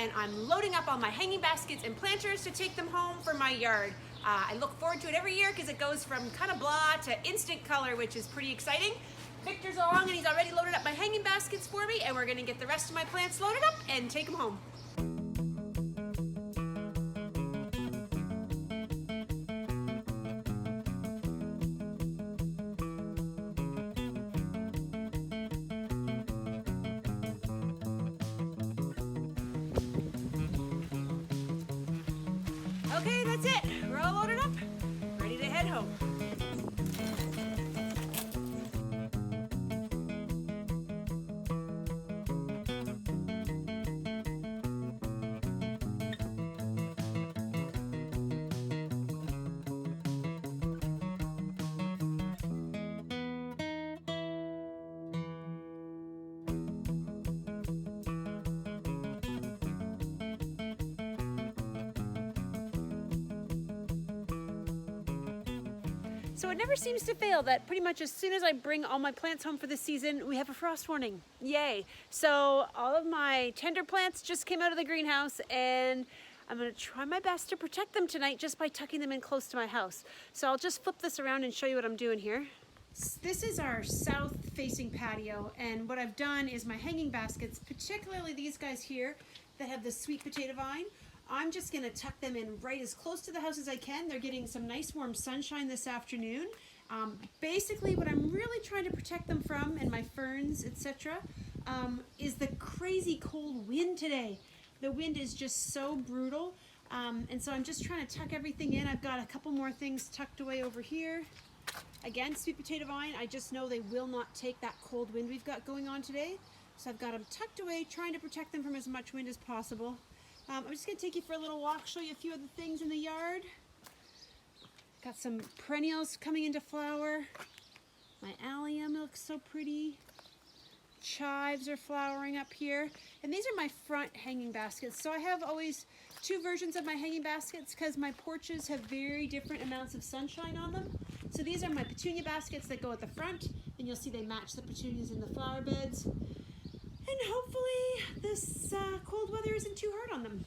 and I'm loading up all my hanging baskets and planters to take them home for my yard. I look forward to it every year because it goes from kind of blah to instant color, which is pretty exciting. Victor's along and he's already loaded up my hanging baskets for me, and we're gonna get the rest of my plants loaded up and take them home. Okay, that's it. We're all loaded up, ready to head home. So it never seems to fail that pretty much as soon as I bring all my plants home for the season, we have a frost warning. Yay. So all of my tender plants just came out of the greenhouse, and I'm gonna try my best to protect them tonight just by tucking them in close to my house. So I'll just flip this around and show you what I'm doing here. This is our south-facing patio, and what I've done is my hanging baskets, particularly these guys here that have the sweet potato vine, I'm just gonna tuck them in right as close to the house as I can. They're getting some nice warm sunshine this afternoon. Basically what I'm really trying to protect them from, and my ferns, etc., is the crazy cold wind today. The wind is just so brutal, and so I'm just trying to tuck everything in. I've got a couple more things tucked away over here. Again, sweet potato vine, I just know they will not take that cold wind we've got going on today. So I've got them tucked away, trying to protect them from as much wind as possible. I'm just going to take you for a little walk, show you a few of the things in the yard. Got some perennials coming into flower. My allium looks so pretty. Chives are flowering up here. And these are my front hanging baskets. So I have always two versions of my hanging baskets because my porches have very different amounts of sunshine on them. So these are my petunia baskets that go at the front, and you'll see they match the petunias in the flower beds. And hopefully this cold weather isn't too hard on them.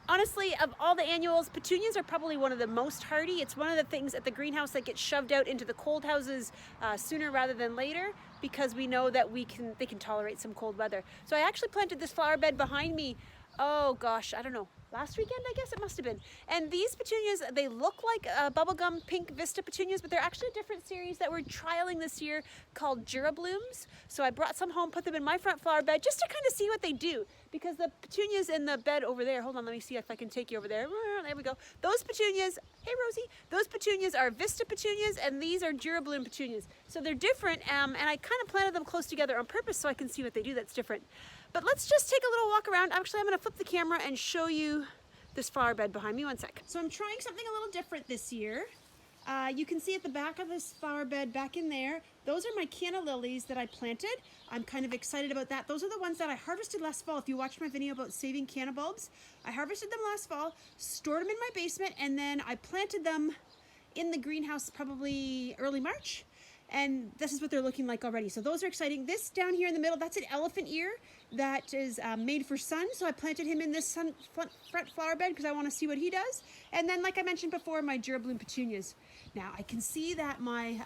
Honestly, of all the annuals, petunias are probably one of the most hardy. It's one of the things at the greenhouse that gets shoved out into the cold houses sooner rather than later, because we know that they can tolerate some cold weather. So I actually planted this flower bed behind me, oh gosh, I don't know, last weekend, I guess it must have been. And these petunias, they look like bubblegum pink Vista petunias, but they're actually a different series that we're trialing this year called Jura Blooms. So I brought some home, put them in my front flower bed just to kind of see what they do. Because the petunias in the bed over there, hold on, let me see if I can take you over there. There we go. Those petunias, hey Rosie, those petunias are Vista petunias, and these are Jura Bloom petunias. So they're different, and I kind of planted them close together on purpose so I can see what they do that's different. But let's just take a little walk around. Actually, I'm gonna flip the camera and show you this flower bed behind me. One sec. So I'm trying something a little different this year. You can see at the back of this flower bed back in there, those are my canna lilies that I planted. I'm kind of excited about that. Those are the ones that I harvested last fall. If you watched my video about saving canna bulbs, I harvested them last fall, stored them in my basement, and then I planted them in the greenhouse probably early March. And this is what they're looking like already. So those are exciting. This down here in the middle, that's an elephant ear that is made for sun. So I planted him in this front flower bed because I want to see what he does. And then, like I mentioned before, my Jura Bloom petunias. Now I can see that my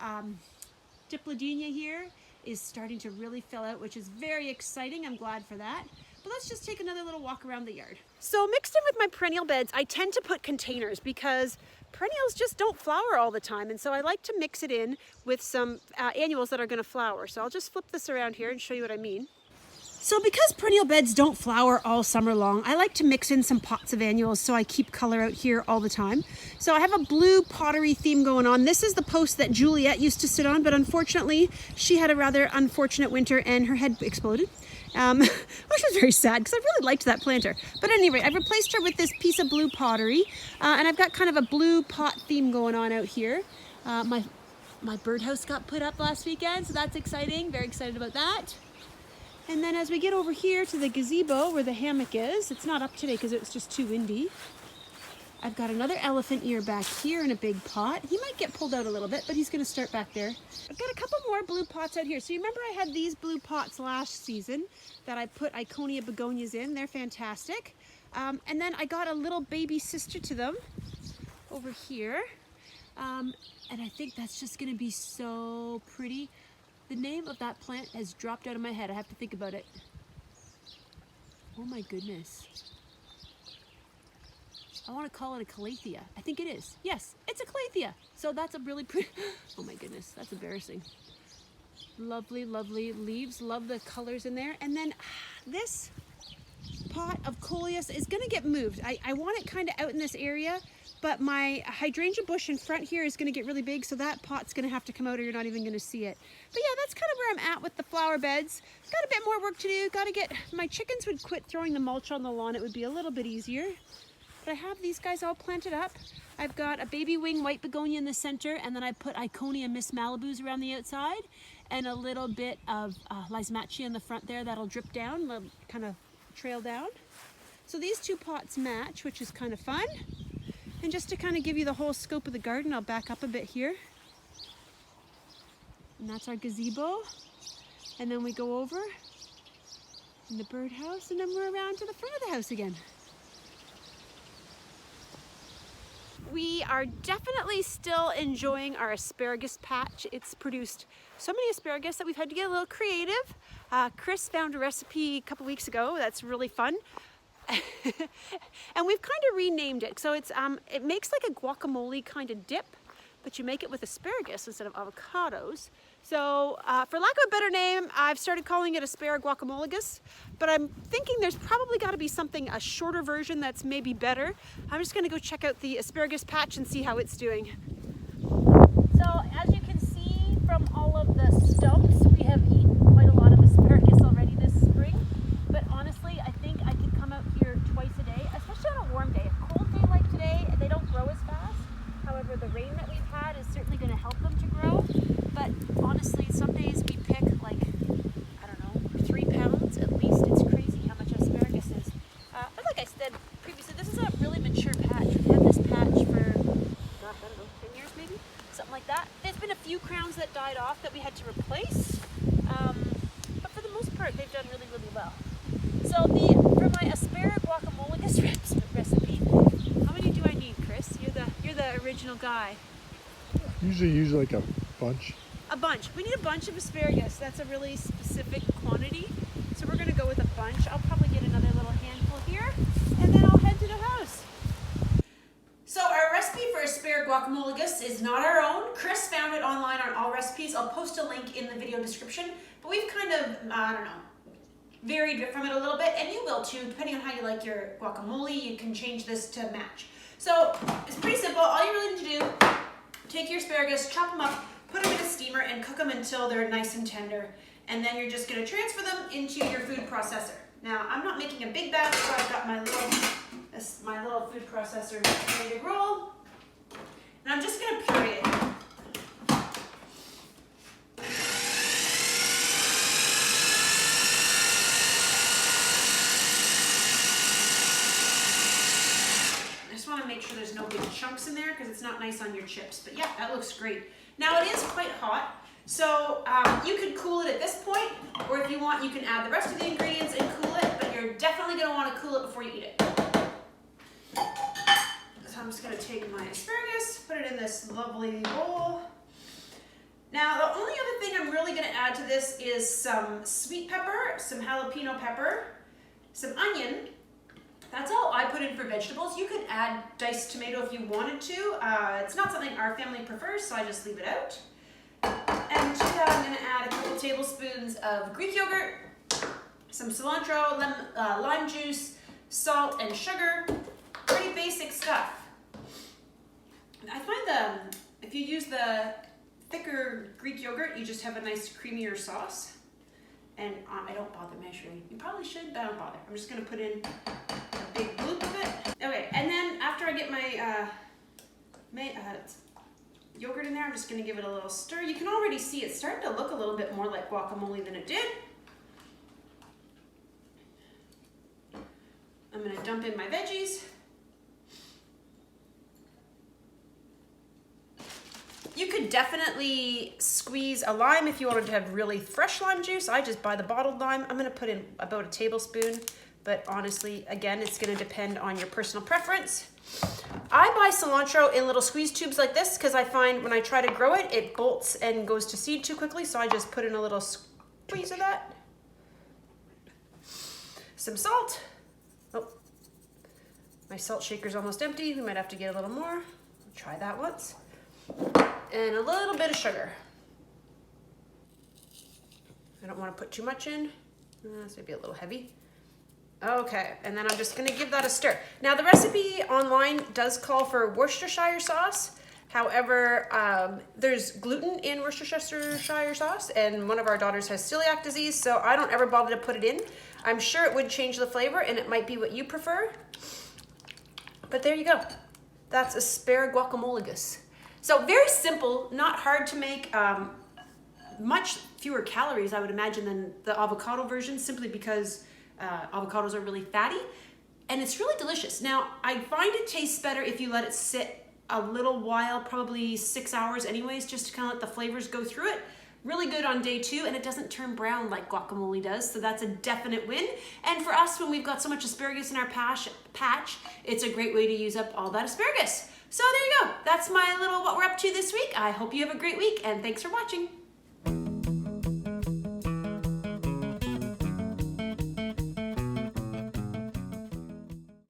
Diplodenia here is starting to really fill out, which is very exciting. I'm glad for that. But let's just take another little walk around the yard. So mixed in with my perennial beds, I tend to put containers because perennials just don't flower all the time. And so I like to mix it in with some annuals that are going to flower. So I'll just flip this around here and show you what I mean. So because perennial beds don't flower all summer long, I like to mix in some pots of annuals so I keep color out here all the time. So I have a blue pottery theme going on. This is the post that Juliet used to sit on, but unfortunately she had a rather unfortunate winter and her head exploded. Which was very sad because I really liked that planter. But anyway, I've replaced her with this piece of blue pottery, and I've got kind of a blue pot theme going on out here. My birdhouse got put up last weekend, so that's exciting. Very excited about that. And then as we get over here to the gazebo where the hammock is, it's not up today because it's just too windy. I've got another elephant ear back here in a big pot. He might get pulled out a little bit, but he's gonna start back there. I've got a couple more blue pots out here. So you remember I had these blue pots last season that I put Iconia begonias in. They're fantastic. And then I got a little baby sister to them over here. And I think that's just gonna be so pretty. The name of that plant has dropped out of my head. I have to think about it. Oh my goodness. I want to call it a calathea. I think it is. Yes, it's a calathea. So that's a really pretty, oh my goodness, that's embarrassing. Lovely, lovely leaves. Love the colors in there. And then this pot of coleus is going to get moved. I want it kind of out in this area, but my hydrangea bush in front here is going to get really big, so that pot's going to have to come out or you're not even going to see it. But yeah, that's kind of where I'm at with the flower beds. Got a bit more work to do. Got to get, my chickens would quit throwing the mulch on the lawn. It would be a little bit easier. But I have these guys all planted up. I've got a baby wing white begonia in the center, and then I put Iconia Miss Malibus around the outside, and a little bit of Lysmachia in the front there that'll drip down, kind of trail down. So these two pots match, which is kind of fun. And just to kind of give you the whole scope of the garden, I'll back up a bit here. And that's our gazebo. And then we go over in the birdhouse, and then we're around to the front of the house again. We are definitely still enjoying our asparagus patch. It's produced so many asparagus that we've had to get a little creative. Chris found a recipe a couple weeks ago that's really fun. And we've kind of renamed it. So it's it makes like a guacamole kind of dip, but you make it with asparagus instead of avocados. So for lack of a better name, I've started calling it Asparaguacamolagus, but I'm thinking there's probably got to be something, a shorter version that's maybe better. I'm just going to go check out the asparagus patch and see how it's doing. So as you can see from all of the stumps, we have eaten quite a lot of asparagus already this spring. But honestly, I think I could come out here twice a day, especially on a warm day. A cold day like today, they don't grow as fast. However, the rain that we've had is certainly going to help them to grow. But honestly, some days we pick like, I don't know, 3 pounds at least. It's crazy how much asparagus is. But like I said previously, this is a really mature patch. We've had this patch for, I don't know, 10 years maybe? Something like that. There's been a few crowns that died off that we had to replace. But for the most part, they've done really, really well. So for my Asparaguacamolagus recipe, how many do I need, Chris? You're the original guy. Usually use like a bunch. A bunch. We need a bunch of asparagus. That's a really specific quantity. So we're gonna go with a bunch. I'll probably get another little handful here, and then I'll head to the house. So our recipe for Asparaguacamolagus is not our own. Chris found it online on All Recipes. I'll post a link in the video description. But we've kind of, I don't know, varied from it a little bit, and you will too, depending on how you like your guacamole. You can change this to match. So it's pretty simple. All you really need to do, take your asparagus, chop them up, put them in a steamer, and cook them until they're nice and tender. And then you're just going to transfer them into your food processor. Now, I'm not making a big batch, so I've got my little food processor ready to roll. And I'm just going to puree it. Make sure there's no big chunks in there because it's not nice on your chips. But yeah, that looks great. Now it is quite hot, so you could cool it at this point, or if you want, you can add the rest of the ingredients and cool it, but you're definitely going to want to cool it before you eat it. So I'm just going to take my asparagus, put it in this lovely bowl. Now the only other thing I'm really going to add to this is some sweet pepper, some jalapeno pepper, some onion. That's all I put in for vegetables. You could add diced tomato if you wanted to. It's not something our family prefers, so I just leave it out. And to that, I'm going to add a couple tablespoons of Greek yogurt, some cilantro, lime juice, salt, and sugar. Pretty basic stuff. I find if you use the thicker Greek yogurt, you just have a nice creamier sauce. And I don't bother measuring. You probably should, but I don't bother. I'm just going to put in a big bloop of it. Okay, and then after I get my yogurt in there, I'm just going to give it a little stir. You can already see it's starting to look a little bit more like guacamole than it did. I'm going to dump in my veggies. You could definitely squeeze a lime if you wanted to have really fresh lime juice. I just buy the bottled lime. I'm gonna put in about a tablespoon, but honestly, again, it's gonna depend on your personal preference. I buy cilantro in little squeeze tubes like this because I find when I try to grow it, it bolts and goes to seed too quickly, so I just put in a little squeeze of that. Some salt. Oh, my salt shaker's almost empty. We might have to get a little more. I'll try that once. And a little bit of sugar. I don't want to put too much in. This may be a little heavy. Okay, and then I'm just gonna give that a stir. Now the recipe online does call for Worcestershire sauce. However, there's gluten in Worcestershire sauce, and one of our daughters has celiac disease, so I don't ever bother to put it in. I'm sure it would change the flavor, and it might be what you prefer. But there you go. That's Asparaguacamolagus. So very simple, not hard to make, much fewer calories, I would imagine, than the avocado version, simply because avocados are really fatty, and it's really delicious. Now, I find it tastes better if you let it sit a little while, probably 6 hours anyways, just to kind of let the flavors go through it. Really good on day 2, and it doesn't turn brown like guacamole does, so that's a definite win. And for us, when we've got so much asparagus in our patch, it's a great way to use up all that asparagus. So there you go. That's my little what we're up to this week. I hope you have a great week, and thanks for watching.